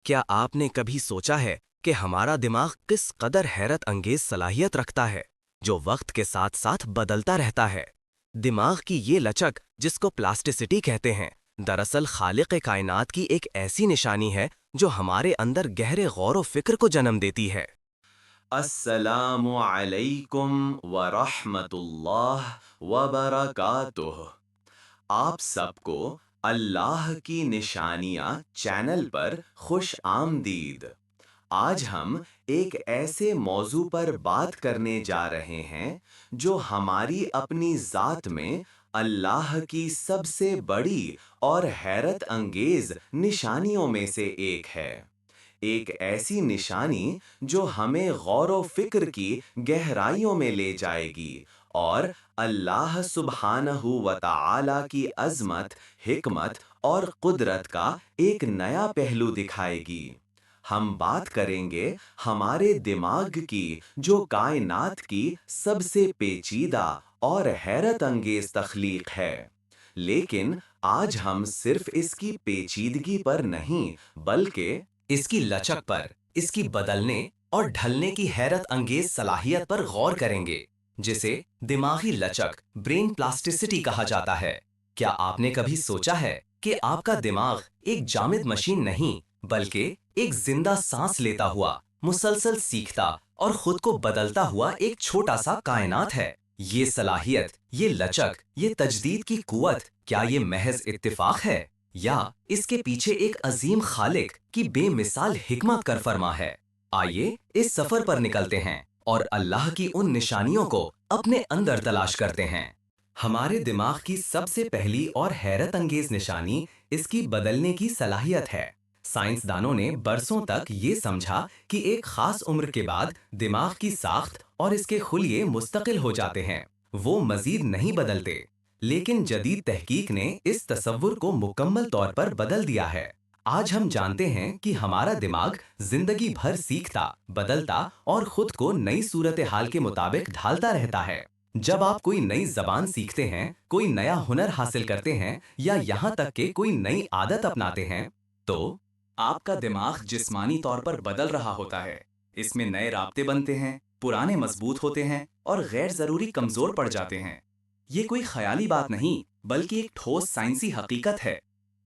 کیا آپ نے کبھی سوچا ہے کہ ہمارا دماغ کس قدر حیرت انگیز صلاحیت رکھتا ہے جو وقت کے ساتھ ساتھ بدلتا رہتا ہے؟ دماغ کی یہ لچک، جس کو پلاسٹسٹی کہتے ہیں، دراصل خالق کائنات کی ایک ایسی نشانی ہے جو ہمارے اندر گہرے غور و فکر کو جنم دیتی ہے۔ السلام علیکم ورحمۃ اللہ وبرکاتہ۔ آپ سب کو اللہ کی نشانیاں چینل پر خوش آمدید۔ آج ہم ایک ایسے موضوع پر بات کرنے جا رہے ہیں جو ہماری اپنی ذات میں اللہ کی سب سے بڑی اور حیرت انگیز نشانیوں میں سے ایک ہے۔ ایک ایسی نشانی جو ہمیں غور و فکر کی گہرائیوں میں لے جائے گی اور اللہ سبحانہ و تعالی کی عظمت، حکمت اور قدرت کا ایک نیا پہلو دکھائے گی۔ ہم بات کریں گے ہمارے دماغ کی، جو کائنات کی سب سے پیچیدہ اور حیرت انگیز تخلیق ہے۔ لیکن آج ہم صرف اس کی پیچیدگی پر نہیں بلکہ اس کی لچک پر، اس کی بدلنے اور ڈھلنے کی حیرت انگیز صلاحیت پر غور کریں گے، جسے دماغی لچک، برین پلاسٹسٹی کہا جاتا ہے۔ کیا آپ نے کبھی سوچا ہے کہ آپ کا دماغ ایک جامد مشین نہیں، بلکہ ایک زندہ سانس لیتا ہوا، مسلسل سیکھتا اور خود کو بدلتا ہوا ایک چھوٹا سا کائنات ہے؟ یہ صلاحیت، یہ لچک، یہ تجدید کی قوت، کیا یہ محض اتفاق ہے یا اس کے پیچھے ایک عظیم خالق کی بے مثال حکمت کر فرما ہے؟ آئیے اس سفر پر نکلتے ہیں اور اللہ کی ان نشانیوں کو اپنے اندر تلاش کرتے ہیں۔ ہمارے دماغ کی سب سے پہلی اور حیرت انگیز نشانی اس کی بدلنے کی صلاحیت ہے۔ سائنسدانوں نے برسوں تک یہ سمجھا کہ ایک خاص عمر کے بعد دماغ کی ساخت اور اس کے خلیے مستقل ہو جاتے ہیں، وہ مزید نہیں بدلتے۔ لیکن جدید تحقیق نے اس تصور کو مکمل طور پر بدل دیا ہے۔ آج ہم جانتے ہیں کہ ہمارا دماغ زندگی بھر سیکھتا، بدلتا اور خود کو نئی صورتحال کے مطابق ڈھالتا رہتا ہے۔ جب آپ کوئی نئی زبان سیکھتے ہیں، کوئی نیا ہنر حاصل کرتے ہیں یا یہاں تک کہ کوئی نئی عادت اپناتے ہیں، تو آپ کا دماغ جسمانی طور پر بدل رہا ہوتا ہے۔ اس میں نئے رابطے بنتے ہیں، پرانے مضبوط ہوتے ہیں اور غیر ضروری کمزور پڑ جاتے ہیں۔ یہ کوئی خیالی بات نہیں بلکہ ایک ٹھوس سائنسی حقیقت ہے۔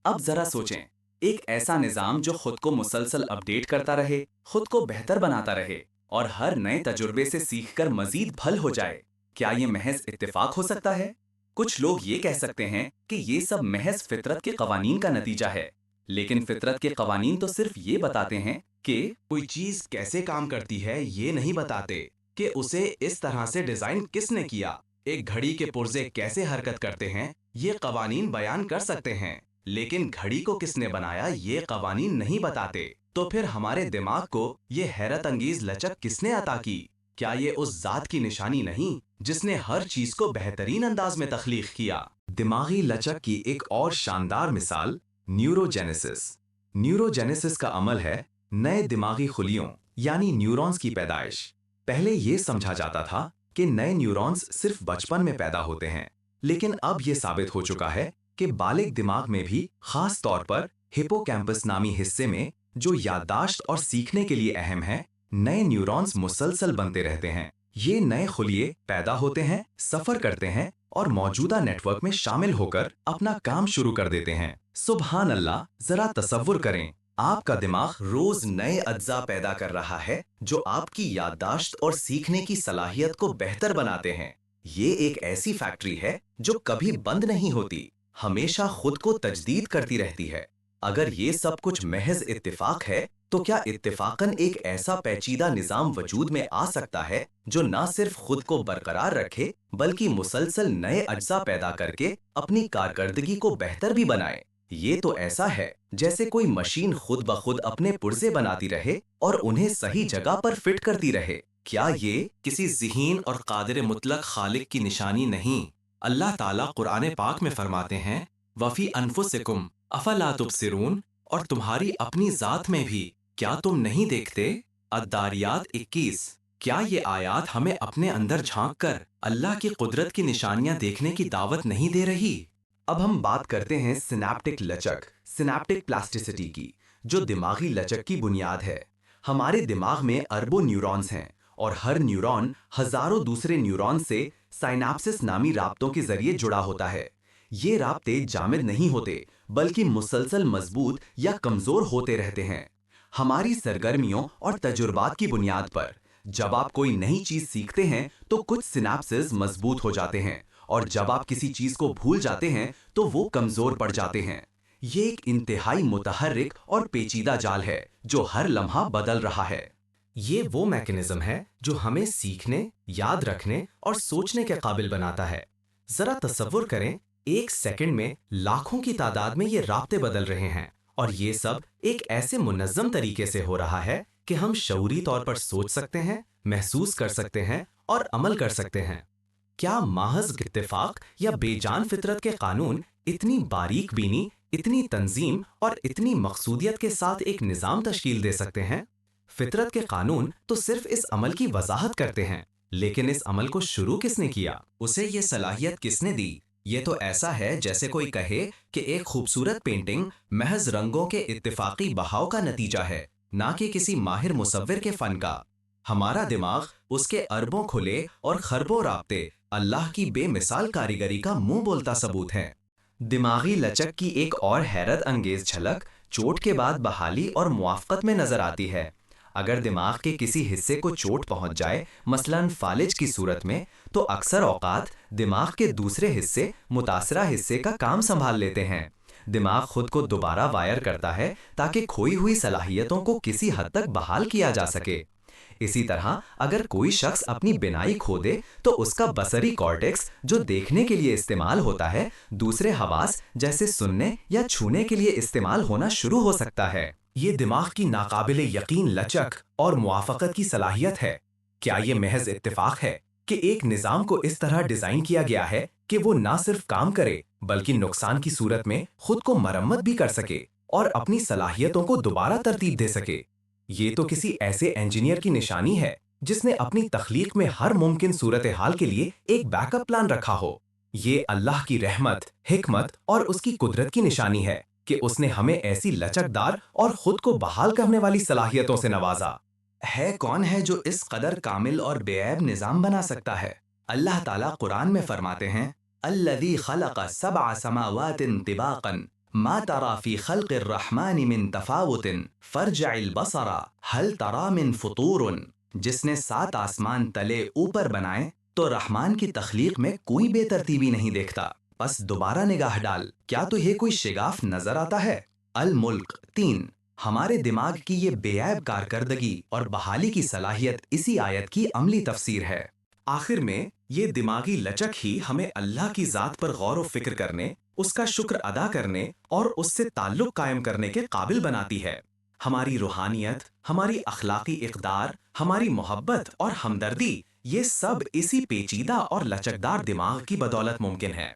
اب ذرا سوچیں، ایک ایسا نظام جو خود کو مسلسل اپڈیٹ کرتا رہے، خود کو بہتر بناتا رہے اور ہر نئے تجربے سے سیکھ کر مزید پھل ہو جائے، کیا یہ محض اتفاق ہو سکتا ہے؟ کچھ لوگ یہ کہہ سکتے ہیں کہ یہ سب محض فطرت کے قوانین کا نتیجہ ہے، لیکن فطرت کے قوانین تو صرف یہ بتاتے ہیں کہ کوئی چیز کیسے کام کرتی ہے، یہ نہیں بتاتے کہ اسے اس طرح سے ڈیزائن کس نے کیا۔ ایک گھڑی کے پرزے کیسے حرکت کرتے ہیں، یہ قوانین بیان کر سکتے ہیں، لیکن گھڑی کو کس نے بنایا یہ قوانین نہیں بتاتے۔ تو پھر ہمارے دماغ کو یہ حیرت انگیز لچک کس نے عطا کی؟ کیا یہ اس ذات کی نشانی نہیں جس نے ہر چیز کو بہترین انداز میں تخلیق کیا؟ دماغی لچک کی ایک اور شاندار مثال نیوروجینیسس۔ نیوروجینیسس کا عمل ہے نئے دماغی خلیوں یعنی نیورونز کی پیدائش۔ پہلے یہ سمجھا جاتا تھا کہ نئے نیورونز صرف بچپن میں پیدا ہوتے ہیں، لیکن اب یہ ثابت ہو چکا ہے کہ بالغ دماغ میں بھی، خاص طور پر ہپوکیمپس نامی حصے میں جو یادداشت اور سیکھنے کے لیے اہم ہے، نئے نیورونز مسلسل بنتے رہتے ہیں۔ یہ نئے خلیے پیدا ہوتے ہیں، سفر کرتے ہیں اور موجودہ نیٹ ورک میں شامل ہو کر اپنا کام شروع کر دیتے ہیں۔ سبحان اللہ! ذرا تصور کریں، آپ کا دماغ روز نئے اجزاء پیدا کر رہا ہے جو آپ کی یادداشت اور سیکھنے کی صلاحیت کو بہتر بناتے ہیں۔ یہ ایک ایسی فیکٹری ہے جو کبھی بند نہیں ہوتی، ہمیشہ خود کو تجدید کرتی رہتی ہے۔ اگر یہ سب کچھ محض اتفاق ہے، تو کیا اتفاقاً ایک ایسا پیچیدہ نظام وجود میں آ سکتا ہے جو نہ صرف خود کو برقرار رکھے بلکہ مسلسل نئے اجزاء پیدا کر کے اپنی کارکردگی کو بہتر بھی بنائے؟ یہ تو ایسا ہے جیسے کوئی مشین خود بخود اپنے پرزے بناتی رہے اور انہیں صحیح جگہ پر فٹ کرتی رہے۔ کیا یہ کسی ذہین اور قادر مطلق خالق کی نشانی نہیں؟ اللہ تعالیٰ قرآن پاک میں فرماتے ہیں، وَفِي أَنفُسِكُمْ أَفَلَا تُبْصِرُونَ، اور تمہاری اپنی ذات میں بھی کیا تم نہیں دیکھتے؟ الداریات 21۔ کیا یہ آیات ہمیں اپنے اندر جھانک کر اللہ کی قدرت کی نشانیاں دیکھنے کی دعوت نہیں دے رہی؟ اب ہم بات کرتے ہیں سینیپٹک لچک، سینیپٹک پلاسٹسٹی کی، جو دماغی لچک کی بنیاد ہے۔ ہمارے دماغ میں اربوں نیورونز ہیں اور ہر نیورون ہزاروں دوسرے نیورون سے سائناپسس نامی رابطوں کے ذریعے جڑا ہوتا ہے۔ یہ رابطے جامد نہیں ہوتے بلکہ مسلسل مضبوط یا کمزور ہوتے رہتے ہیں۔ ہماری سرگرمیوں اور تجربات کی بنیاد پر جب آپ کوئی نئی چیز سیکھتے ہیں تو کچھ سیناپسز مضبوط ہو جاتے ہیں، اور جب آپ کسی چیز کو بھول جاتے ہیں تو وہ کمزور پڑ جاتے ہیں۔ یہ ایک انتہائی متحرک اور پیچیدہ جال ہے جو ہر لمحہ بدل رہا ہے۔ یہ وہ میکانزم ہے جو ہمیں سیکھنے، یاد رکھنے اور سوچنے کے قابل بناتا ہے۔ ذرا تصور کریں، ایک سیکنڈ میں لاکھوں کی تعداد میں یہ رابطے بدل رہے ہیں، اور یہ سب ایک ایسے منظم طریقے سے ہو رہا ہے کہ ہم شعوری طور پر سوچ سکتے ہیں، محسوس کر سکتے ہیں اور عمل کر سکتے ہیں۔ کیا محض اتفاق یا بے جان فطرت کے قانون اتنی باریک بینی، اتنی تنظیم اور اتنی مقصودیت کے ساتھ ایک نظام تشکیل دے سکتے ہیں؟ فطرت کے قانون تو صرف اس عمل کی وضاحت کرتے ہیں، لیکن اس عمل کو شروع کس نے کیا؟ اسے یہ صلاحیت کس نے دی؟ یہ تو ایسا ہے جیسے کوئی کہے کہ ایک خوبصورت پینٹنگ محض رنگوں کے اتفاقی بہاؤ کا نتیجہ ہے، نہ کہ کسی ماہر مصور کے فن کا۔ ہمارا دماغ، اس کے اربوں کھلے اور خربوں رابطے، اللہ کی بے مثال کاریگری کا منہ بولتا ثبوت ہے۔ دماغی لچک کی ایک اور حیرت انگیز جھلک چوٹ کے بعد بحالی اور موافقت میں نظر آتی ہے۔ اگر دماغ کے کسی حصے کو چوٹ پہنچ جائے، مثلاً فالج کی صورت میں، تو اکثر اوقات دماغ کے دوسرے حصے متاثرہ حصے کا کام سنبھال لیتے ہیں۔ دماغ خود کو دوبارہ وائر کرتا ہے تاکہ کھوئی ہوئی صلاحیتوں کو کسی حد تک بحال کیا جا سکے۔ اسی طرح اگر کوئی شخص اپنی بینائی کھو دے تو اس کا بصری کارٹیکس، جو دیکھنے کے لیے استعمال ہوتا ہے، دوسرے حواس جیسے سننے یا چھونے کے لیے استعمال ہونا شروع ہو سکتا ہے۔ یہ دماغ کی ناقابل یقین لچک اور موافقت کی صلاحیت ہے۔ کیا یہ محض اتفاق ہے کہ ایک نظام کو اس طرح ڈیزائن کیا گیا ہے کہ وہ نہ صرف کام کرے بلکہ نقصان کی صورت میں خود کو مرمت بھی کر سکے اور اپنی صلاحیتوں کو دوبارہ ترتیب دے سکے؟ یہ تو کسی ایسے انجینئر کی نشانی ہے جس نے اپنی تخلیق میں ہر ممکن صورتحال کے لیے ایک بیک اپ پلان رکھا ہو۔ یہ اللہ کی رحمت، حکمت اور اس کی قدرت کی نشانی ہے کہ اس نے ہمیں ایسی لچکدار اور خود کو بحال کرنے والی صلاحیتوں سے نوازا۔ ہے کون ہے جو اس قدر کامل اور بے عیب نظام بنا سکتا ہے؟ اللہ تعالیٰ قرآن میں فرماتے ہیں، الذی خلق 7 سماوات طباقا ما ترى في خلق الرحمن من تفاوت فارجع البصر هل ترى من فطور۔ جس نے 7 آسمان تلے اوپر بنائے تو رحمان کی تخلیق میں کوئی بے ترتیبی نہیں دیکھتا، بس دوبارہ نگاہ ڈال، کیا تجھے کوئی شگاف نظر آتا ہے؟ الملک 3۔ ہمارے دماغ کی یہ بے عیب کارکردگی اور بحالی کی صلاحیت اسی آیت کی عملی تفسیر ہے۔ آخر میں یہ دماغی لچک ہی ہمیں اللہ کی ذات پر غور و فکر کرنے، اس کا شکر ادا کرنے اور اس سے تعلق قائم کرنے کے قابل بناتی ہے۔ ہماری روحانیت، ہماری اخلاقی اقدار، ہماری محبت اور ہمدردی، یہ سب اسی پیچیدہ اور لچکدار دماغ کی بدولت ممکن ہے۔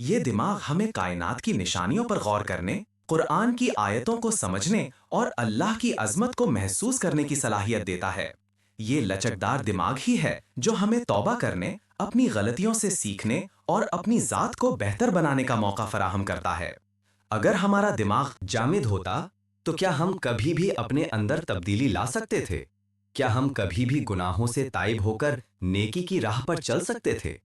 یہ دماغ ہمیں کائنات کی نشانیوں پر غور کرنے، قرآن کی آیتوں کو سمجھنے اور اللہ کی عظمت کو محسوس کرنے کی صلاحیت دیتا ہے۔ یہ لچکدار دماغ ہی ہے جو ہمیں توبہ کرنے، اپنی غلطیوں سے سیکھنے اور اپنی ذات کو بہتر بنانے کا موقع فراہم کرتا ہے۔ اگر ہمارا دماغ جامد ہوتا تو کیا ہم کبھی بھی اپنے اندر تبدیلی لا سکتے تھے؟ کیا ہم کبھی بھی گناہوں سے تائب ہو کر نیکی کی راہ پر چل سکتے تھے؟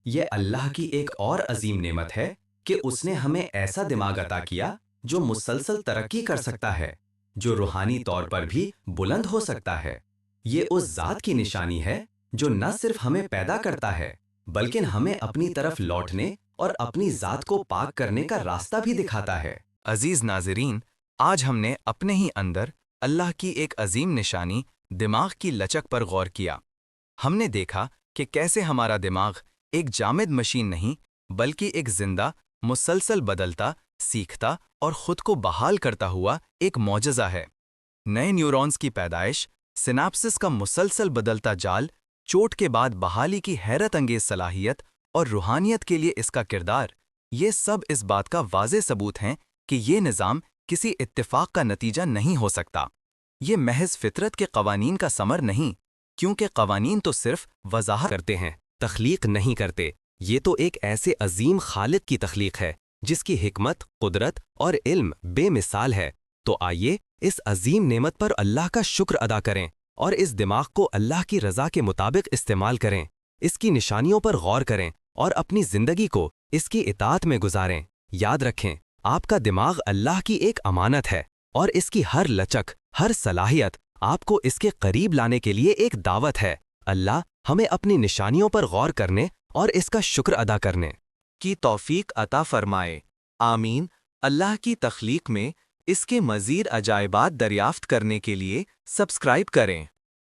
یہ اللہ کی ایک اور عظیم نعمت ہے کہ اس نے ہمیں ایسا دماغ عطا کیا جو مسلسل ترقی کر سکتا ہے، جو روحانی طور پر بھی بلند ہو سکتا ہے۔ یہ اس ذات کی نشانی ہے جو نہ صرف ہمیں پیدا کرتا ہے بلکہ ہمیں اپنی طرف لوٹنے اور اپنی ذات کو پاک کرنے کا راستہ بھی دکھاتا ہے۔ عزیز ناظرین، آج ہم نے اپنے ہی اندر اللہ کی ایک عظیم نشانی دماغ کی لچک پر غور کیا۔ ہم نے دیکھا کہ کیسے ہمارا دماغ ایک جامد مشین نہیں بلکہ ایک زندہ، مسلسل بدلتا، سیکھتا اور خود کو بحال کرتا ہوا ایک معجزہ ہے۔ نئے نیورونز کی پیدائش، سیناپسس کا مسلسل بدلتا جال، چوٹ کے بعد بحالی کی حیرت انگیز صلاحیت اور روحانیت کے لیے اس کا کردار، یہ سب اس بات کا واضح ثبوت ہیں کہ یہ نظام کسی اتفاق کا نتیجہ نہیں ہو سکتا۔ یہ محض فطرت کے قوانین کا ثمر نہیں، کیونکہ قوانین تو صرف وضاحت کرتے ہیں، تخلیق نہیں کرتے۔ یہ تو ایک ایسے عظیم خالق کی تخلیق ہے جس کی حکمت، قدرت اور علم بے مثال ہے۔ تو آئیے اس عظیم نعمت پر اللہ کا شکر ادا کریں اور اس دماغ کو اللہ کی رضا کے مطابق استعمال کریں، اس کی نشانیوں پر غور کریں اور اپنی زندگی کو اس کی اطاعت میں گزاریں۔ یاد رکھیں، آپ کا دماغ اللہ کی ایک امانت ہے اور اس کی ہر لچک، ہر صلاحیت آپ کو اس کے قریب لانے کے لیے ایک دعوت ہے۔ اللہ ہمیں اپنی نشانیوں پر غور کرنے اور اس کا شکر ادا کرنے کی توفیق عطا فرمائے۔ آمین۔ اللہ کی تخلیق میں اس کے مزید عجائبات دریافت کرنے کے لیے سبسکرائب کریں۔